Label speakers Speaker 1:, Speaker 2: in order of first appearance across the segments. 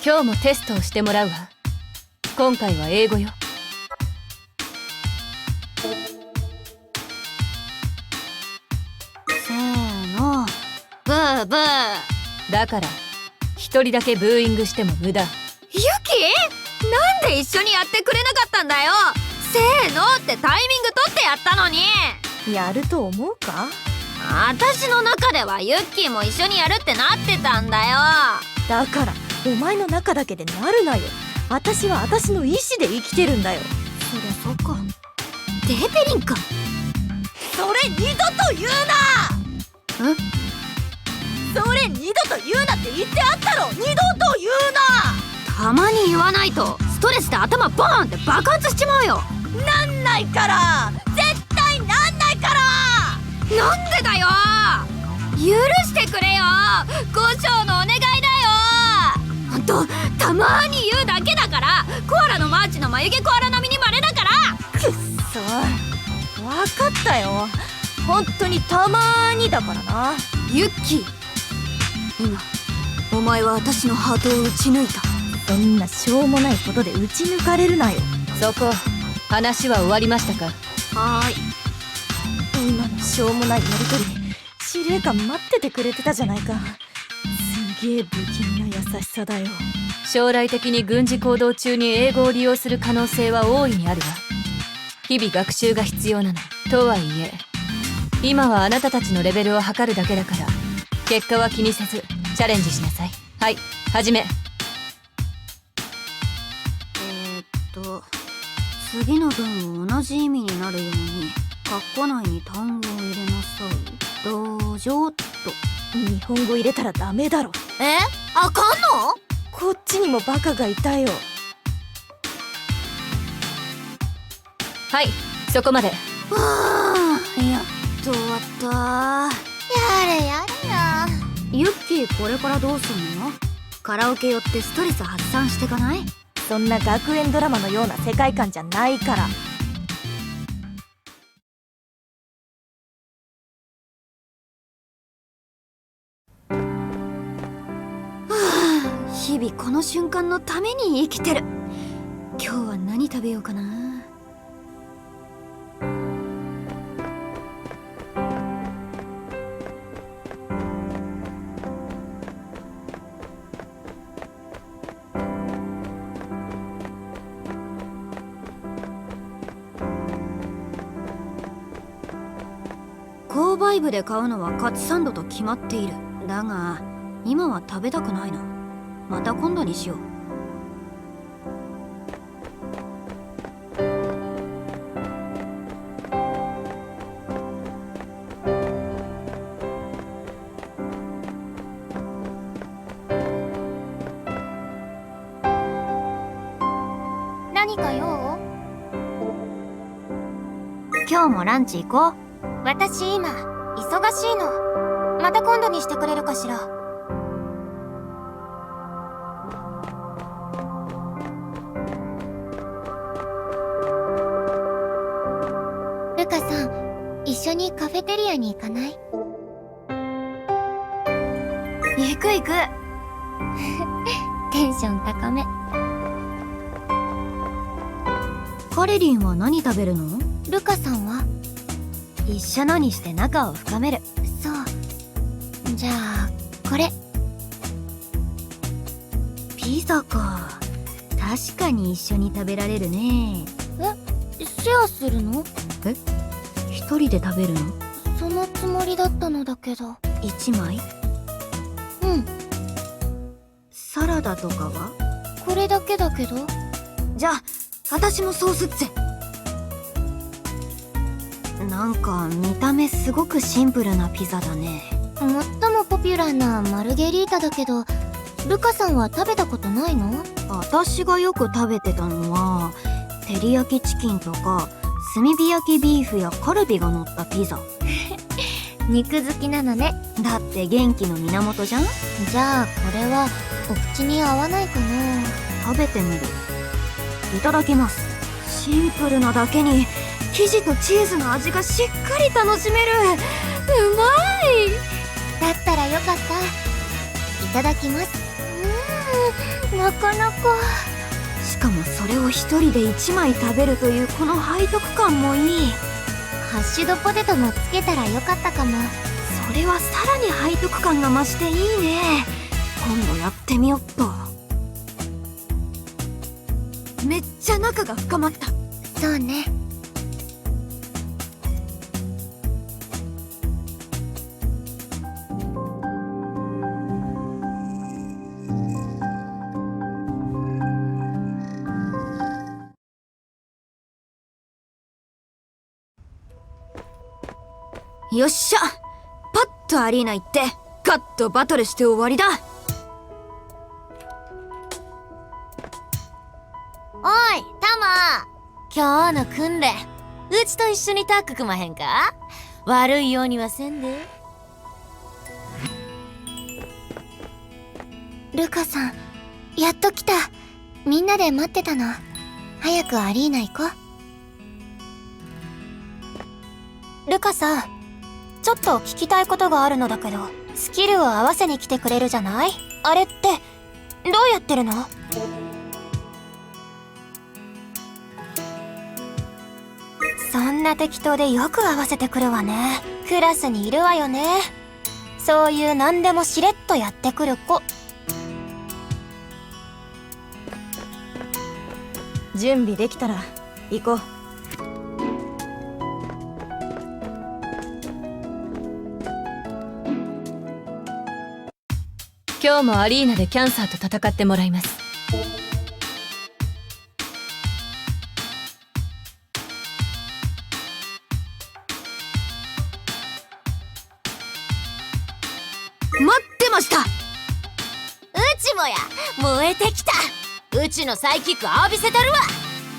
Speaker 1: 今日もテストをしてもらうわ。今回は英語よ。
Speaker 2: せーの、ブーブー。
Speaker 1: だから一人だけブーイングしても無駄。
Speaker 2: ユキ、なんで一緒にやってくれなかったんだよ。せーのってタイミング取ってやったのに。
Speaker 3: やると思うか？
Speaker 2: 私の中ではユッキーも一緒にやるってなってたんだよ。
Speaker 3: だからお前の中だけでなるなよ。私は私の意志で生きてるんだよ。
Speaker 2: そりゃそうか。デーペリンか。
Speaker 3: それ二度と言うな。それ二度と言うなって言ってあったろ。二度と言うな。
Speaker 2: たまに言わないとストレスで頭ボーンって爆発しちまうよ。
Speaker 3: なんないから、絶対なんないから。
Speaker 2: なんでだよ。許してくれよ。五条のお願いだよ。ほんとたまーに言うだけだから。コアラのマーチの眉毛コアラ並みに稀だから。
Speaker 3: くっそ、分かったよ。本当にたまーにだからな。
Speaker 2: ユッキー、今お前は私のハートを打ち抜いた。
Speaker 3: そんなしょうもないことで打ち抜かれるなよ。
Speaker 1: そこ、話は終わりましたか？
Speaker 2: はーい。
Speaker 3: 今のしょうもないやりとり、司令官待っててくれてたじゃないか。すげえ不気味な優しさだよ。
Speaker 1: 将来的に軍事行動中に英語を利用する可能性は大いにあるわ。日々学習が必要なの。とはいえ今はあなたたちのレベルを測るだけだから、結果は気にせずチャレンジしなさい。はい、始め。
Speaker 2: 次の文を同じ意味になるように括弧内に単語を入れなさい。道場と。
Speaker 3: 日本語入れたらダメだろ。
Speaker 2: あかんの？
Speaker 3: こっちにもバカがいたよ。
Speaker 1: はい、そこまで。
Speaker 2: やっと終わった。やれやれや。ユッキー、これからどうすんの？カラオケ寄ってストレス発散してかない？
Speaker 3: そんな学園ドラマのような世界観じゃないから。
Speaker 2: 日々この瞬間のために生きてる。今日は何食べようかな。購買部で買うのはカツサンドと決まっている。だが今は食べたくないな。また今度にしよう。何か用？今日もランチ行こう。私今忙しいの。また今度にしてくれるかしら。ルカさん、一緒にカフェテリアに行かない？行く行く。テンション高め。カレリンは何食べるの？ルカさんは？一緒のにして仲を深める。そう。じゃあこれ。ピザか。確かに一緒に食べられるね。シェアするの？一人で食べるの？そのつもりだったのだけど。一枚？うん。サラダとかは？これだけだけど。じゃあ私もそうすっぜ。なんか見た目すごくシンプルなピザだね。最もポピュラーなマルゲリータだけど、ルカさんは食べたことないの？私がよく食べてたのは照り焼きチキンとか炭火焼きビーフやカルビが乗ったピザ。肉好きなのね。だって元気の源じゃん。じゃあこれはお口に合わないかな。食べてみる。いただきます。シンプルなだけに生地とチーズの味がしっかり楽しめる。うまい。だったらよかった。いただきます。なかなか。しかもそれを一人で1枚食べるというこの背徳感もいい。ハッシュドポテトもつけたらよかったかも。それはさらに背徳感が増していいね。今度やってみよっと。めっちゃ仲が深まった。そうね。よっしゃ、パッとアリーナ行ってガッとバトルして終わりだ。
Speaker 3: おいタマ、今日の訓練うちと一緒にタッグ組まへんか。悪いようにはせんで。
Speaker 2: ルカさん、やっと来た。みんなで待ってたの。早くアリーナ行こう。ルカさん、ちょっと聞きたいことがあるのだけど、スキルを合わせに来てくれるじゃない？あれってどうやってるの？そんな適当でよく合わせてくるわね。クラスにいるわよね。そういう何でもしれっとやってくる子。
Speaker 4: 準備できたら行こう。
Speaker 1: 今日もアリーナでキャンサーと戦ってもらいます。
Speaker 2: 待ってました。
Speaker 3: うちもや、燃えてきた。うちのサイキック浴びせたるわ。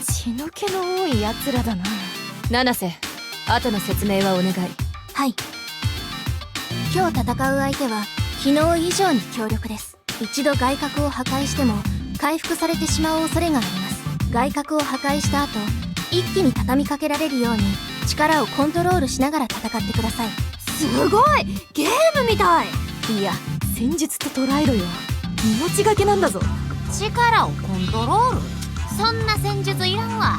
Speaker 4: 血の気の多いやつらだな。
Speaker 1: 七瀬、後の説明はお願い。
Speaker 2: はい。今日戦う相手は昨日以上に強力です。一度外角を破壊しても回復されてしまう恐れがあります。外角を破壊した後、一気に畳みかけられるように力をコントロールしながら戦ってください。すごい！ゲームみたい！
Speaker 4: いや、戦術と捉えろよ。命がけなんだぞ。
Speaker 3: 力をコントロール？そんな戦術いらんわ。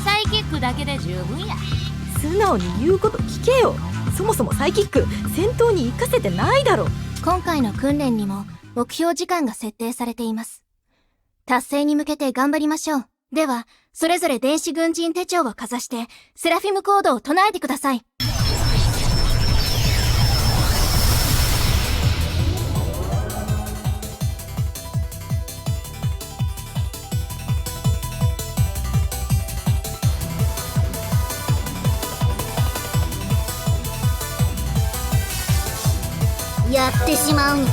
Speaker 3: サイキックだけで十分や。
Speaker 4: 素直に言うこと聞けよ。そもそもサイキック戦闘に活かせてないだろ。
Speaker 2: 今回の訓練にも目標時間が設定されています。達成に向けて頑張りましょう。では、それぞれ電子軍人手帳をかざしてセラフィムコードを唱えてください。やってしまうに。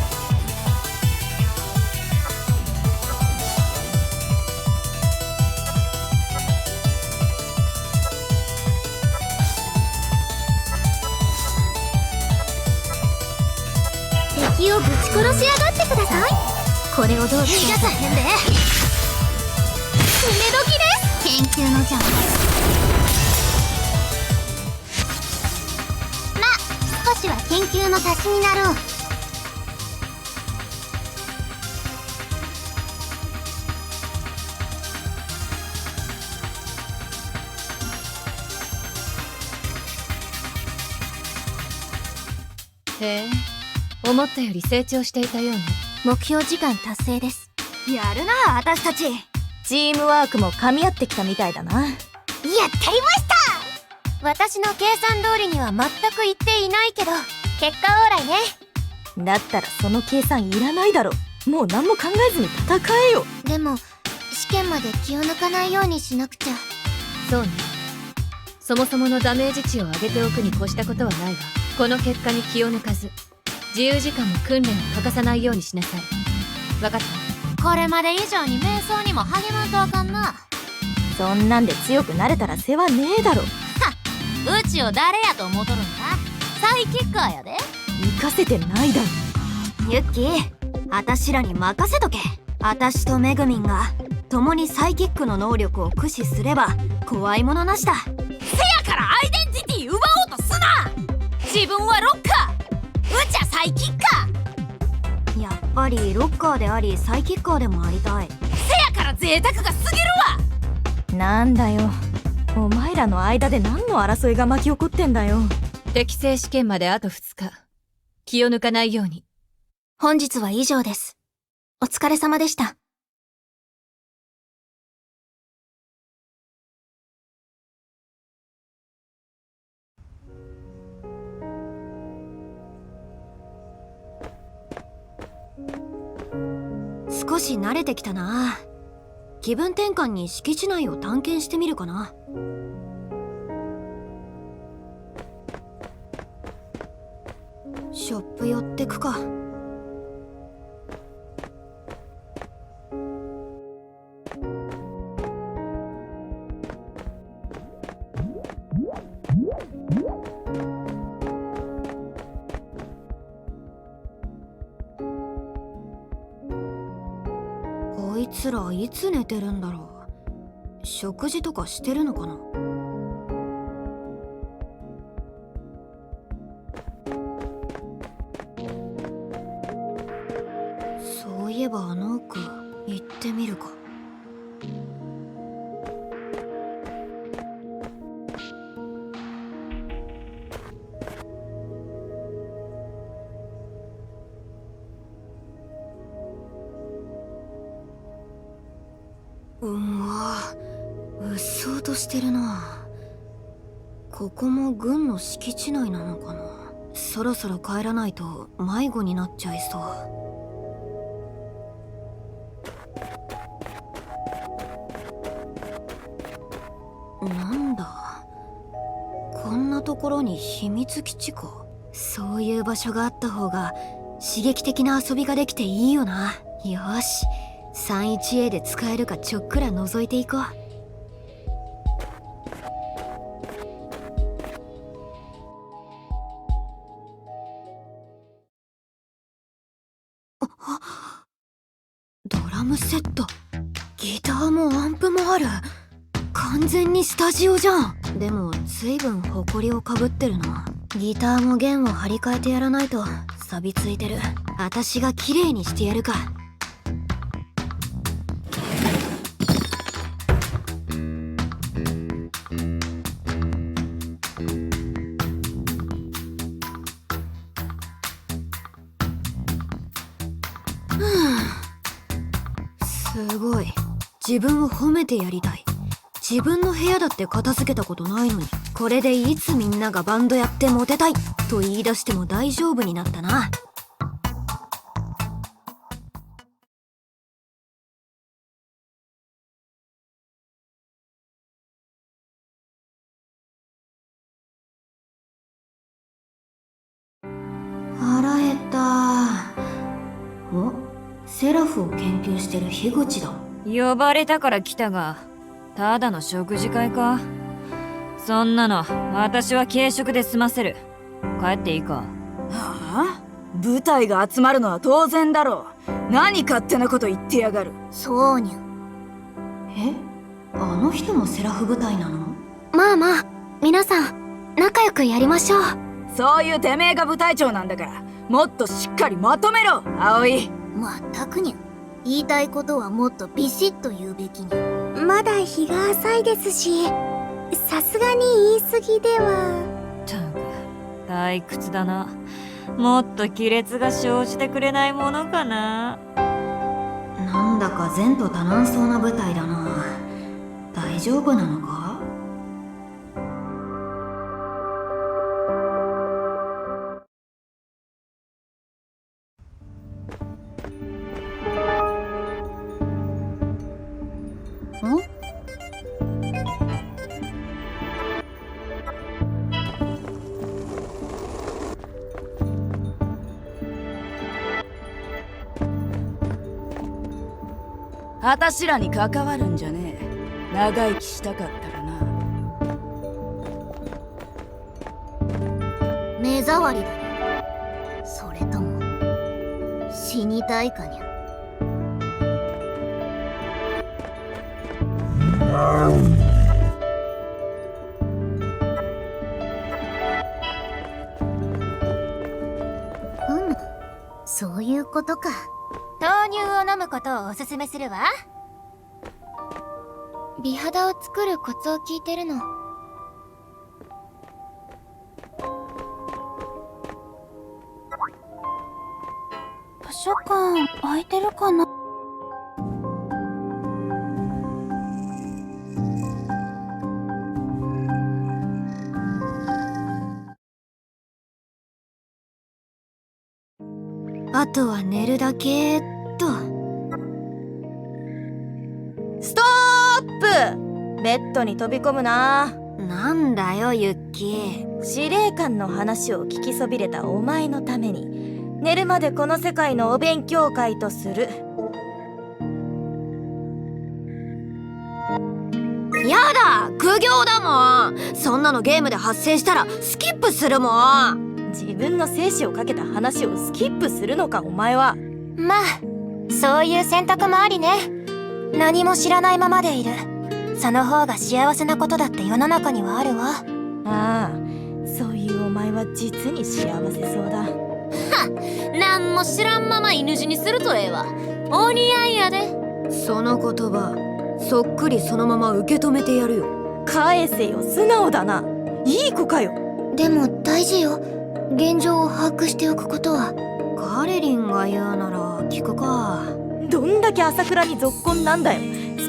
Speaker 2: 敵をぶち殺しやがってください。これをどうしやさへんで。締め時です。研究の邪魔です。ま、少しは研究の足しになろう。
Speaker 1: へえ、思ったより成長していたようね。
Speaker 2: 目標時間達成です。
Speaker 4: やるな、私たち。チームワークも噛み合ってきたみたいだな。
Speaker 2: やってりました。私の計算通りには全くいっていないけど、結果オーライね。
Speaker 4: だったらその計算いらないだろ。もう何も考えずに戦えよ。
Speaker 2: でも試験まで気を抜かないようにしなくちゃ。
Speaker 1: そうね。そもそものダメージ値を上げておくに越したことはないわ。この結果に気を抜かず、自由時間も訓練を欠かさないようにしなさい。分かった？
Speaker 3: これまで以上に瞑想にも励まんとあかんな。
Speaker 4: そんなんで強くなれたら世話ねえだろ。
Speaker 3: うちを誰やと思うとるんだ。サイキッカーやで。
Speaker 4: 生かせてないだろ。
Speaker 2: ユッキー、あたしらに任せとけ。あたしとメグミンが共にサイキックの能力を駆使すれば怖いものなしだ。
Speaker 3: せやからアイデンティティ奪おうとすな。自分はロッカー、うちはサイキッカー。
Speaker 2: やっぱりロッカーでありサイキッカーでもありたい。
Speaker 3: だから贅沢が過ぎるわ。
Speaker 4: なんだよ、お前らの間で何の争いが巻き起こってんだよ。
Speaker 1: 適正試験まであと2日。気を抜かないように。
Speaker 2: 本日は以上です。お疲れ様でした。少し慣れてきたな。気分転換に敷地内を探検してみるかな。ショップ寄ってくか。こいつらいつ寝てるんだろう。食事とかしてるのかな。そういえばあの奥行ってみるか。うわ、うっそうとしてるな。ここも軍の敷地内なのかな。そろそろ帰らないと迷子になっちゃいそう。なんだ、こんなところに秘密基地か。そういう場所があった方が刺激的な遊びができていいよな。よし、31A で使えるかちょっくら覗いていこう。ドラムセット、ギターもアンプもある。完全にスタジオじゃん。でも随分ホコリをかぶってるな。ギターも弦を張り替えてやらないと錆びついてる。私が綺麗にしてやるか。すごい。自分を褒めてやりたい。自分の部屋だって片付けたことないのに、これでいつみんながバンドやってモテたいと言い出しても大丈夫になったな。腹減った。お、セラフを研究してる樋口だ。
Speaker 1: 呼ばれたから来たが、ただの食事会か。そんなの私は軽食で済ませる。帰っていいか。
Speaker 3: はあ、部隊が集まるのは当然だろう。何勝手なこと言ってやがる。
Speaker 2: そうにゃ。え、あの人もセラフ部隊なの？まあまあ、皆さん仲良くやりましょう。
Speaker 3: そういうてめえが部隊長なんだから、もっとしっかりまとめろ、葵。
Speaker 2: まったくにゃ。言いたいことはもっとビシッと言うべきに。まだ日が浅いですし、さすがに言い過ぎでは。
Speaker 1: ったく退屈だな。もっと亀裂が生じてくれないものかな。
Speaker 2: なんだか前途多難そうな部隊だな。大丈夫なのか？
Speaker 3: あたしらに関わるんじゃねえ。長生きしたかったらな。
Speaker 2: 目障りだね。それとも死にたいかにゃ。そういうことか。を飲むことをおすすめするわ。美肌を作るコツを聞いてるの。図書館空いてるかな？あとは寝るだけと。
Speaker 3: ストップ！ベッドに飛び込むな。
Speaker 2: なんだよユッキー。
Speaker 3: 司令官の話を聞きそびれたお前のために寝るまでこの世界のお勉強会とする。
Speaker 2: やだ、苦行だもん。そんなのゲームで発生したらスキップするもん。
Speaker 3: 自分の生死をかけた話をスキップするのかお前は。
Speaker 2: まあそういう選択もありね。何も知らないままでいる、その方が幸せなことだって世の中にはあるわ。
Speaker 3: ああ、そういうお前は実に幸せそうだ。
Speaker 1: なんも知らんまま犬死にするとええわ。お似合いやで。
Speaker 2: その言葉そっくりそのまま受け止めてやるよ。
Speaker 3: 返せよ、素直だな。いい子かよ。
Speaker 2: でも大事よ、現状を把握しておくことは。カレリンが言うなら聞くか。
Speaker 3: どんだけ朝倉にぞっこんなんだよ。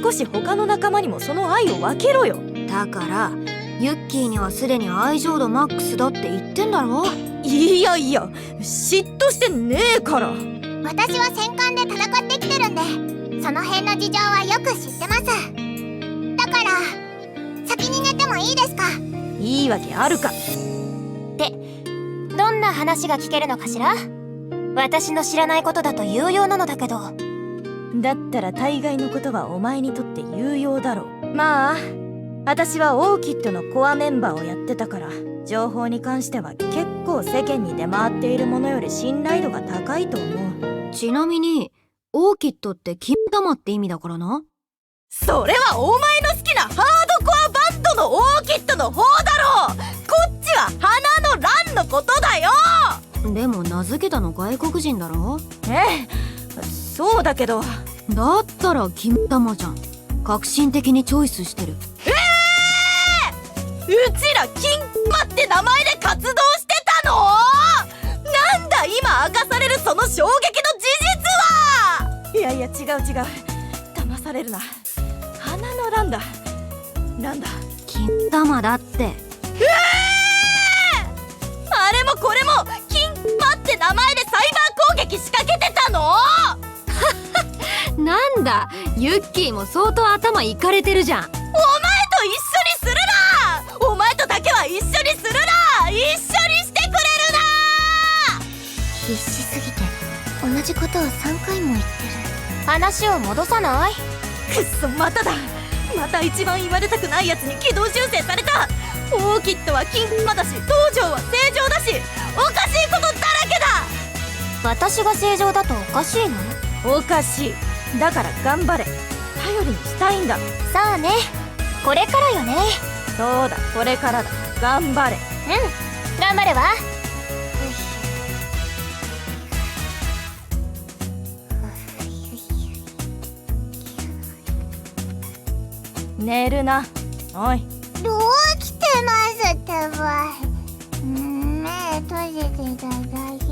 Speaker 3: 少し他の仲間にもその愛を分けろよ。
Speaker 2: だからユッキーにはすでに愛情度マックスだって言ってんだろ。
Speaker 3: いやいや、嫉妬してねえから。
Speaker 2: 私は戦艦で戦ってきてるんで、その辺の事情はよく知ってます。だから先に寝てもいいですか？
Speaker 3: いいわけあるか。
Speaker 2: どんな話が聞けるのかしら？私の知らないことだと有用なのだけど。
Speaker 3: だったら大概のことはお前にとって有用だろう。まあ私はオーキッドのコアメンバーをやってたから、情報に関しては結構世間に出回っているものより信頼度が高いと思う。
Speaker 2: ちなみにオーキッドって金玉って意味だからな。
Speaker 3: それはお前の好きなハードコアバンドのオーキッドの方だろう。こっちは花の蘭のことだよ。
Speaker 2: でも名付けたの外国人だろ。
Speaker 3: ええ、そうだけど。
Speaker 2: だったら金玉じゃん。革新的にチョイスしてる。
Speaker 3: うちら金玉って名前で活動してたの？なんだ今明かされるその衝撃の事実は。いやいや、違う違う、騙されるな。花の蘭だ。なんだ
Speaker 2: 金玉だって。
Speaker 3: あれもこれも金玉って名前でサイバー攻撃仕掛けてたの？
Speaker 2: なんだユッキーも相当頭いかれてるじゃん。
Speaker 3: お前と一緒にするな。お前とだけは一緒にするな。一緒にしてくれるな。
Speaker 2: 必死すぎて同じことを3回も言ってる。話を戻さない？
Speaker 3: くっそ、まただ。また一番言われたくないやつに軌道修正された。オーキッドは金玉だし、道場は正常だし、おかしいことだらけだ。
Speaker 2: 私が正常だとおかしいの？
Speaker 3: おかしい。だから頑張れ。頼りにしたいんだ。
Speaker 2: さあね、これからよね。
Speaker 3: そうだ、これからだ。頑張れ。
Speaker 2: 頑張るわ。
Speaker 3: 寝るな。おい。
Speaker 2: どう来てますってば。目閉じていただけで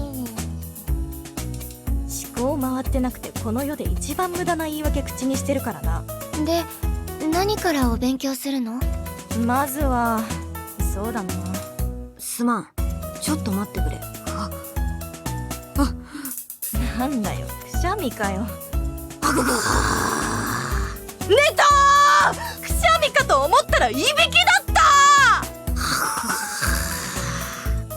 Speaker 2: す。
Speaker 3: 思考回ってなくてこの世で一番無駄な言い訳口にしてるからな。
Speaker 2: で、何からお勉強するの？
Speaker 3: まずはそうだな。
Speaker 2: すまん、ちょっと待ってくれ。
Speaker 3: なんだよ、くしゃみかよ。寝たー。くしゃみかと思ったらいびきだった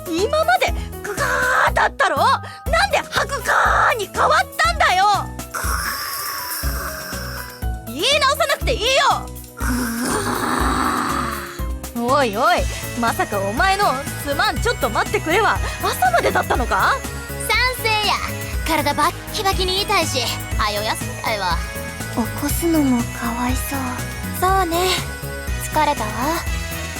Speaker 3: ー。今までグガーだったろ。なんでハクカーに変わったんだよ。言い直さなくていいよ。おいおい、まさかお前のすまんちょっと待ってくれは朝までだったのか？
Speaker 1: 賛成や。体バッキバキに痛いし、はよ休みたいわ。
Speaker 2: 起こすのもかわいそう。そうね、疲れたわ。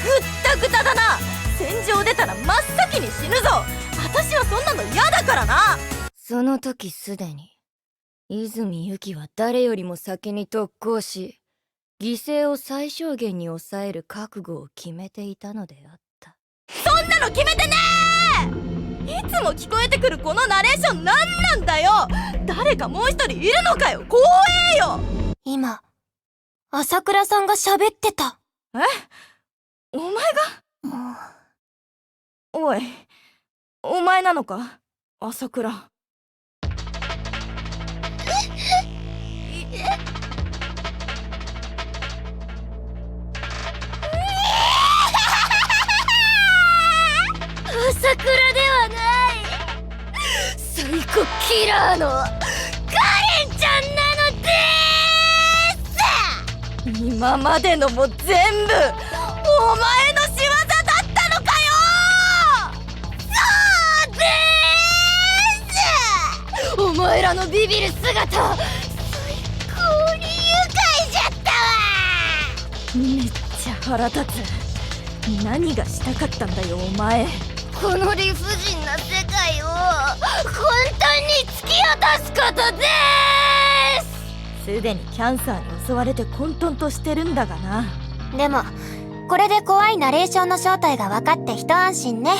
Speaker 3: ぐったぐただな。戦場出たら真っ先に死ぬぞ。私はそんなの嫌だからな。
Speaker 2: その時すでに
Speaker 3: 泉由紀は誰よりも先に特攻し、犠牲を最小限に抑える覚悟を決めていたのであった。そんなの決めてねえ！いつも聞こえてくるこのナレーション何なんだよ！誰かもう一人いるのかよ！怖えよ！
Speaker 2: 今、朝倉さんが喋ってた。
Speaker 3: え？お前が？おい、お前なのか？朝倉。
Speaker 2: 朝倉ではない。サイコキラーのカレンちゃんなので
Speaker 3: ーす。今までのも全部お前の仕業だったのかよ！
Speaker 2: そうでーす。お前らのビビる姿、最高に愉快じゃったわ。
Speaker 3: めっちゃ腹立つ。何がしたかったんだよお前。
Speaker 2: この理不尽な世界を混沌に突き落とすことでーす。
Speaker 3: すでにキャンサーに襲われて混沌としてるんだがな。
Speaker 2: でもこれで怖いナレーションの正体が分かって一安心ね。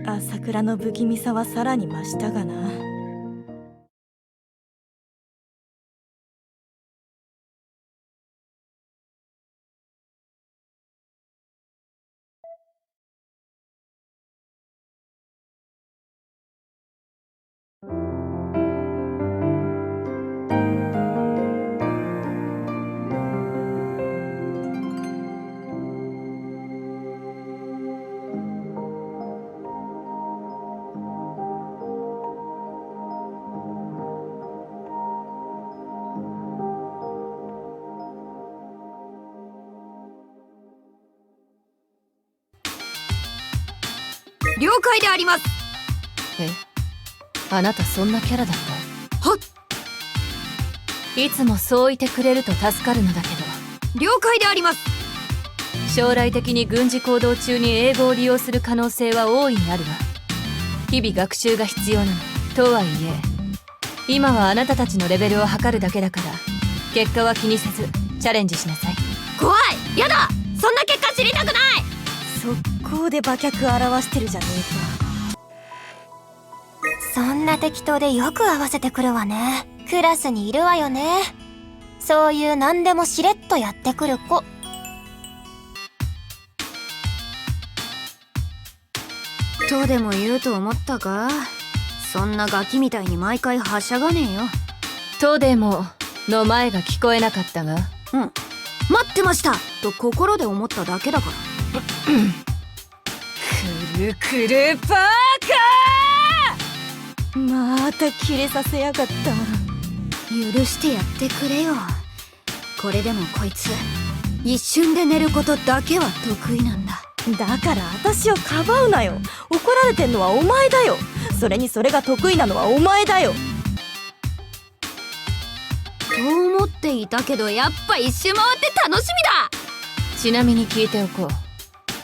Speaker 3: 朝倉の不気味さはさらに増したがな。
Speaker 2: 了解であります。
Speaker 1: え、あなたそんなキャラだった？
Speaker 2: はっ。
Speaker 1: いつもそういてくれると助かるのだけど。
Speaker 2: 了解であります。
Speaker 1: 将来的に軍事行動中に英語を利用する可能性は大いにあるわ。日々学習が必要なの。とはいえ今はあなたたちのレベルを測るだけだから、結果は気にせずチャレンジしなさい。
Speaker 2: 怖い。やだ。そんな結果知りたくない。
Speaker 3: 速攻で馬脚表してるじゃねえか。
Speaker 2: そんな適当でよく合わせてくるわね。クラスにいるわよね、そういう何でもしれっとやってくる子。とでも言うと思ったか？そんなガキみたいに毎回はしゃがねえよ。
Speaker 1: とでもの前が聞こえなかったが。
Speaker 2: うん、待ってましたと心で思っただけだから。
Speaker 1: くるくるパーカー！
Speaker 3: またキレさせやがった。
Speaker 2: 許してやってくれよ。これでもこいつ一瞬で寝ることだけは得意なんだ。
Speaker 3: だから私をかばうなよ。怒られてんのはお前だよ。それにそれが得意なのはお前だよ。
Speaker 2: と思っていたけど、やっぱ一周回って楽しみだ。
Speaker 1: ちなみに聞いておこ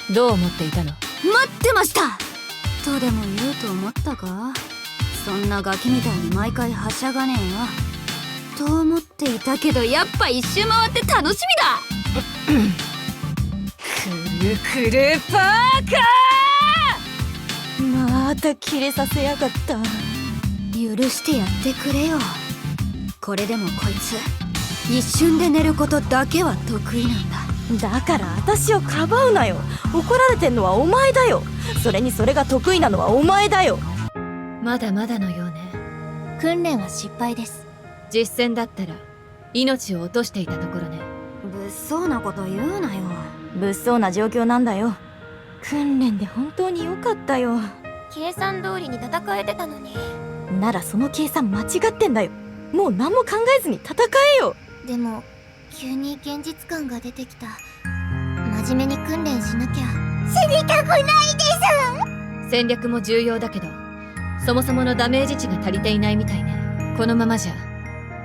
Speaker 1: う。どう思っていたの？
Speaker 2: 待ってましたとでも言うと思ったか？そんなガキみたいに毎回はしゃがねえよと思っていたけど、やっぱ一周回って楽しみだ。
Speaker 1: くるくるパーカー！
Speaker 3: またキレさせやがった。
Speaker 2: 許してやってくれよ。これでもこいつ一瞬で寝ることだけは得意なんだ。
Speaker 3: だから私をかばうなよ。怒られてんのはお前だよ。それにそれが得意なのはお前だよ。
Speaker 1: まだまだのようね。
Speaker 2: 訓練は失敗です。
Speaker 1: 実戦だったら命を落としていたところね。
Speaker 2: 物騒なこと言うなよ。
Speaker 3: 物騒な状況なんだよ。訓練で本当に良かったよ。
Speaker 2: 計算通りに戦えてたのに。
Speaker 3: ならその計算間違ってんだよ。もう何も考えずに戦えよ。
Speaker 2: でも急に現実感が出てきた。真面目に訓練しなきゃ。死にたくないです。
Speaker 1: 戦略も重要だけど、そもそものダメージ値が足りていないみたいね。このままじゃ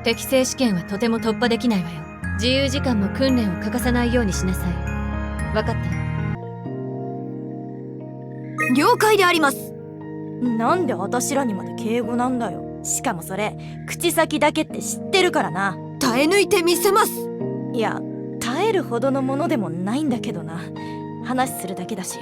Speaker 1: 適正試験はとても突破できないわよ。自由時間も訓練を欠かさないようにしなさい。分かった？
Speaker 2: 了解であります。
Speaker 3: なんで私らにまで敬語なんだよ。しかもそれ口先だけって知ってるからな。
Speaker 5: 耐え抜いてみせます。
Speaker 3: いや、耐えるほどのものでもないんだけどな。話するだけだし。